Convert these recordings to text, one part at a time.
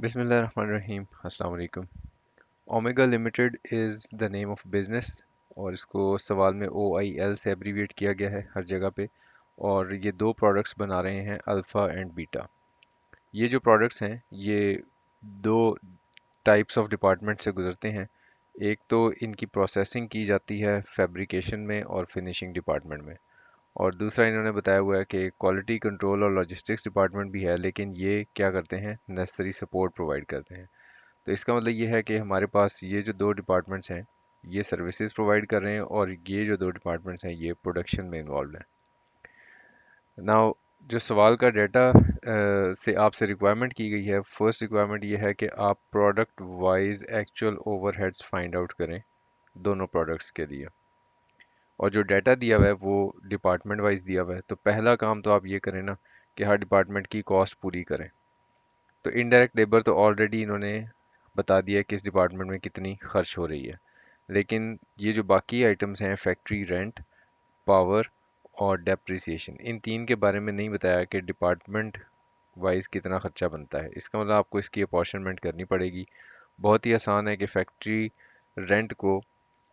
बिस्मिल्लाहिर्रहमानिर्रहीम अस्सलाम वालेकुम। Omega limited is the name of business और इसको सवाल में OIL से एब्रीविएट किया गया है हर जगह पे। और ये दो प्रोडक्ट्स बना रहे हैं, अल्फ़ा एंड बीटा। ये जो प्रोडक्ट्स हैं ये दो टाइप्स ऑफ डिपार्टमेंट से गुजरते हैं। एक तो इनकी प्रोसेसिंग की जाती है फैब्रिकेशन में और फिनिशिंग डिपार्टमेंट में, और दूसरा इन्होंने बताया हुआ है कि क्वालिटी कंट्रोल और लॉजिस्टिक्स डिपार्टमेंट भी है, लेकिन ये क्या करते हैं, नेसेसरी सपोर्ट प्रोवाइड करते हैं। तो इसका मतलब ये है कि हमारे पास ये जो दो डिपार्टमेंट्स हैं ये सर्विसेज प्रोवाइड कर रहे हैं, और ये जो दो डिपार्टमेंट्स हैं ये प्रोडक्शन में इन्वॉल्व हैं। नाउ जो सवाल का डाटा से आपसे रिक्वायरमेंट की गई है, फर्स्ट रिक्वायरमेंट ये है कि आप product wise actual overheads find out करें दोनों प्रोडक्ट्स के लिए। और जो डाटा दिया हुआ है वो डिपार्टमेंट वाइज दिया हुआ है, तो पहला काम तो आप ये करें ना कि हर डिपार्टमेंट की कॉस्ट पूरी करें। तो इनडायरेक्ट लेबर तो ऑलरेडी इन्होंने बता दिया है किस डिपार्टमेंट में कितनी खर्च हो रही है, लेकिन ये जो बाकी आइटम्स हैं, फैक्ट्री रेंट, पावर और डेप्रिसिएशन, इन तीन के बारे में नहीं बताया कि डिपार्टमेंट वाइज कितना खर्चा बनता है। इसका मतलब आपको इसकी अपॉर्शनमेंट करनी पड़ेगी। बहुत ही आसान है कि फैक्ट्री रेंट को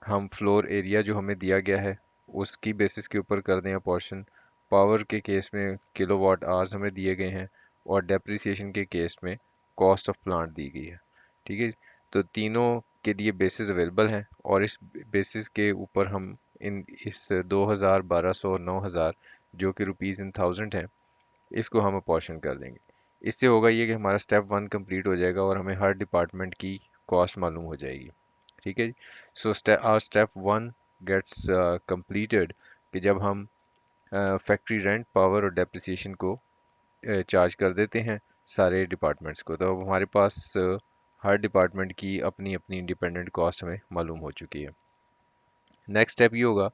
हम फ्लोर एरिया जो हमें दिया गया है उसकी बेसिस के ऊपर कर दें अपॉर्शन। पावर के केस में किलोवाट आवर्स हमें दिए गए हैं, और डेप्रिसिएशन के केस में कॉस्ट ऑफ प्लांट दी गई है। ठीक है। तो तीनों के लिए बेसिस अवेलेबल हैं, और इस बेसिस के ऊपर हम इस 2000, 1200 और 9000 जो कि रुपीज़ इन थाउजेंड है, इसको हम अपॉर्शन कर देंगे। इससे होगा ये कि हमारा स्टेप वन कंप्लीट हो जाएगा और हमें हर डिपार्टमेंट की कॉस्ट मालूम हो जाएगी। ठीक है जी। So step one gets completed कि जब हम फैक्ट्री रेंट, पावर और डेप्रिसिएशन को चार्ज कर देते हैं सारे डिपार्टमेंट्स को, तो अब हमारे पास हर डिपार्टमेंट की अपनी अपनी इंडिपेंडेंट कॉस्ट हमें मालूम हो चुकी है। नेक्स्ट स्टेप ये होगा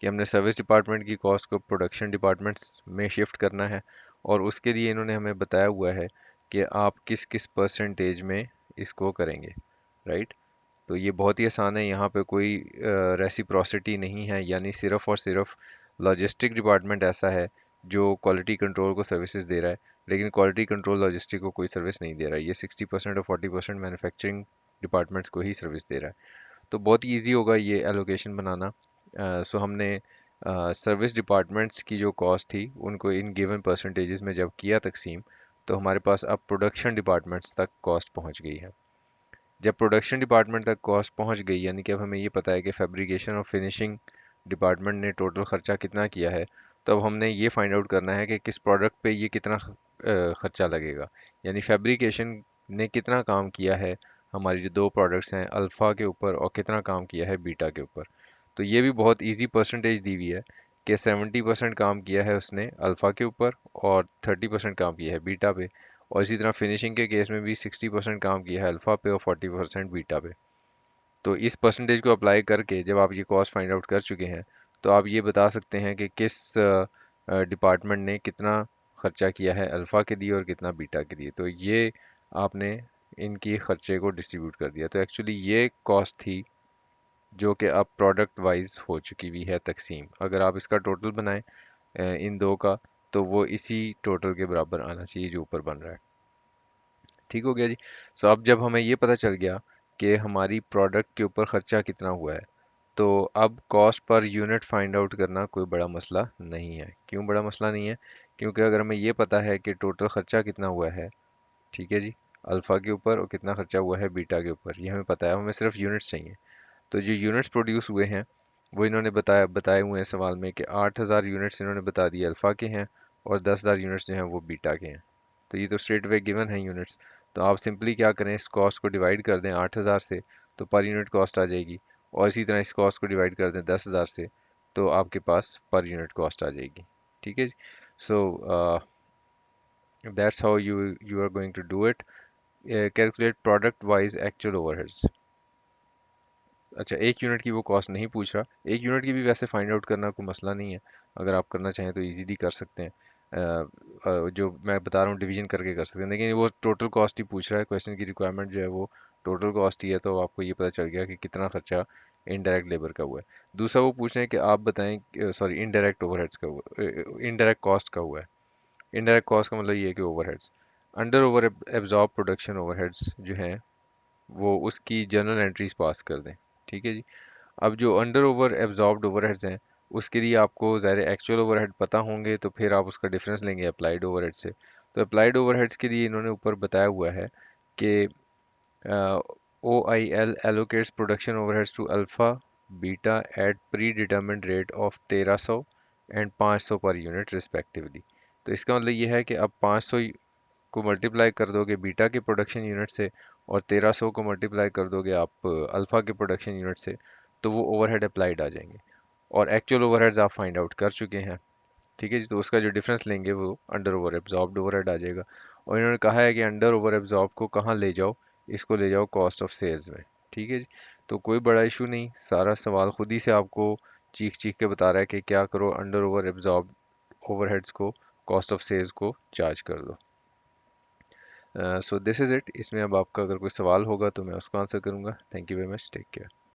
कि हमने सर्विस डिपार्टमेंट की कॉस्ट को प्रोडक्शन डिपार्टमेंट्स में शिफ्ट करना है, और उसके लिए इन्होंने हमें बताया हुआ है कि आप किस किस परसेंटेज में इसको करेंगे। राइट। तो ये बहुत ही आसान है, यहाँ पे कोई रेसिप्रोसिटी नहीं है, यानी सिर्फ और सिर्फ लॉजिस्टिक डिपार्टमेंट ऐसा है जो क्वालिटी कंट्रोल को सर्विसेज दे रहा है, लेकिन क्वालिटी कंट्रोल लॉजिस्टिक को कोई सर्विस नहीं दे रहा है। ये 60% और 40% मैन्युफैक्चरिंग डिपार्टमेंट्स को ही सर्विस दे रहा है। तो बहुत ही ईजी होगा ये एलोकेशन बनाना। सो हमने सर्विस डिपार्टमेंट्स की जो कॉस्ट थी उनको इन गिवन परसेंटेजेस में जब किया तकसीम, तो हमारे पास अब प्रोडक्शन डिपार्टमेंट्स तक कॉस्ट पहुंच गई है। जब प्रोडक्शन डिपार्टमेंट तक कॉस्ट पहुंच गई, यानी कि अब हमें ये पता है कि फैब्रिकेशन और फिनिशिंग डिपार्टमेंट ने टोटल खर्चा कितना किया है, तो अब हमने ये फाइंड आउट करना है कि किस प्रोडक्ट पे ये कितना खर्चा लगेगा। यानी फैब्रिकेशन ने कितना काम किया है हमारी जो दो प्रोडक्ट्स हैं अल्फ़ा के ऊपर, और कितना काम किया है बीटा के ऊपर। तो ये भी बहुत इजी परसेंटेज दी हुई है कि 70% काम किया है उसने अल्फ़ा के ऊपर, और 30% काम किया है बीटा पे। और इसी तरह फिनिशिंग के केस में भी 60% काम किया है अल्फ़ा पे और 40% बीटा पे। तो इस परसेंटेज को अप्लाई करके जब आप ये कॉस्ट फाइंड आउट कर चुके हैं, तो आप ये बता सकते हैं कि किस डिपार्टमेंट ने कितना खर्चा किया है अल्फ़ा के लिए और कितना बीटा के लिए। तो ये आपने इनकी खर्चे को डिस्ट्रीब्यूट कर दिया। तो एक्चुअली ये कॉस्ट थी जो कि अब प्रोडक्ट वाइज हो चुकी हुई है तकसीम। अगर आप इसका टोटल बनाएं इन दो का, तो वो इसी टोटल के बराबर आना चाहिए जो ऊपर बन रहा है। ठीक हो गया जी। सो अब जब हमें ये पता चल गया कि हमारी प्रोडक्ट के ऊपर खर्चा कितना हुआ है, तो अब cost per unit find out करना कोई बड़ा मसला नहीं है। क्यों बड़ा मसला नहीं है? क्योंकि अगर हमें ये पता है कि टोटल खर्चा कितना हुआ है, ठीक है जी, अल्फ़ा के ऊपर, और कितना खर्चा हुआ है बीटा के ऊपर, ये हमें पता है, हमें सिर्फ यूनिट्स चाहिए। तो जो यूनिट्स प्रोड्यूस हुए हैं वो इन्होंने बताए हुए हैं सवाल में कि 8000 यूनिट्स इन्होंने बता दिए अल्फ़ा के हैं, और 10,000 यूनिट्स जो हैं वो बीटा के हैं। तो ये तो स्ट्रेट वे गिवन है यूनिट्स। तो आप सिंपली क्या करें, इस कॉस्ट को डिवाइड कर दें 8000 से, तो पर यूनिट कॉस्ट आ जाएगी। और इसी तरह इस कॉस्ट को डिवाइड कर दें 10,000 से, तो आपके पास पर यूनिट कॉस्ट आ जाएगी। ठीक है जी। So that's how you are going to do it. Calculate product wise actual overheads. अच्छा, एक यूनिट की वो कॉस्ट नहीं पूछ रहा। एक यूनिट की भी वैसे फाइंड आउट करना कोई मसला नहीं है, अगर आप करना चाहें तो इजीली कर सकते हैं। जो मैं बता रहा हूँ डिवीजन करके कर सकते हैं, लेकिन वो टोटल कॉस्ट ही पूछ रहा है। क्वेश्चन की रिक्वायरमेंट जो है वो टोटल कॉस्ट ही है, तो आपको ये पता चल गया कि कितना खर्चा इनडायरेक्ट लेबर का हुआ है। दूसरा वो पूछ रहे हैं कि आप बताएं, सॉरी, इनडायरेक्ट ओवरहेड्स का हुआ, इनडायरेक्ट कॉस्ट का हुआ है। इनडायरेक्ट कॉस्ट का मतलब ये है कि overheads. Under over absorb production overheads जो हैं वो उसकी जर्नल एंट्रीज पास कर दें। ठीक है जी। अब जो अंडर ओवर एब्जॉर्ब्ड ओवरहेड्स हैं उसके लिए आपको ज़ाहिर एक्चुअल ओवरहेड पता होंगे, तो फिर आप उसका डिफरेंस लेंगे अप्लाइड ओवरहेड से। तो अप्लाइड ओवरहेड्स के लिए इन्होंने ऊपर बताया हुआ है कि OIL allocates production overheads to alpha, beta at predetermined rate of 1300 and 500 per unit respectively. तो इसका मतलब ये है कि अब 500 को मल्टीप्लाई कर दोगे बीटा के प्रोडक्शन यूनिट से और 1300 को मल्टीप्लाई कर दोगे आप अल्फा के प्रोडक्शन यूनिट से, तो वो ओवरहेड अप्लाइड आ जाएंगे। और एक्चुअल ओवरहेड्स आप फाइंड आउट कर चुके हैं। ठीक है जी। तो उसका जो डिफरेंस लेंगे वो अंडर ओवर एब्जॉर्ब्ड ओवरहेड आ जाएगा। और इन्होंने कहा है कि अंडर ओवर एब्जॉर्ब को कहाँ ले जाओ, इसको ले जाओ कॉस्ट ऑफ सेल्स में। ठीक है जी। तो कोई बड़ा इशू नहीं, सारा सवाल खुद ही से आपको चीख चीख के बता रहा है कि क्या करो, अंडर ओवर एब्जॉर्ब ओवरहेड्स को कॉस्ट ऑफ सेल्स को चार्ज कर दो। So this is it. इसमें अब आपका अगर कोई सवाल होगा तो मैं उसको आंसर करूंगा। Thank you very much, take care.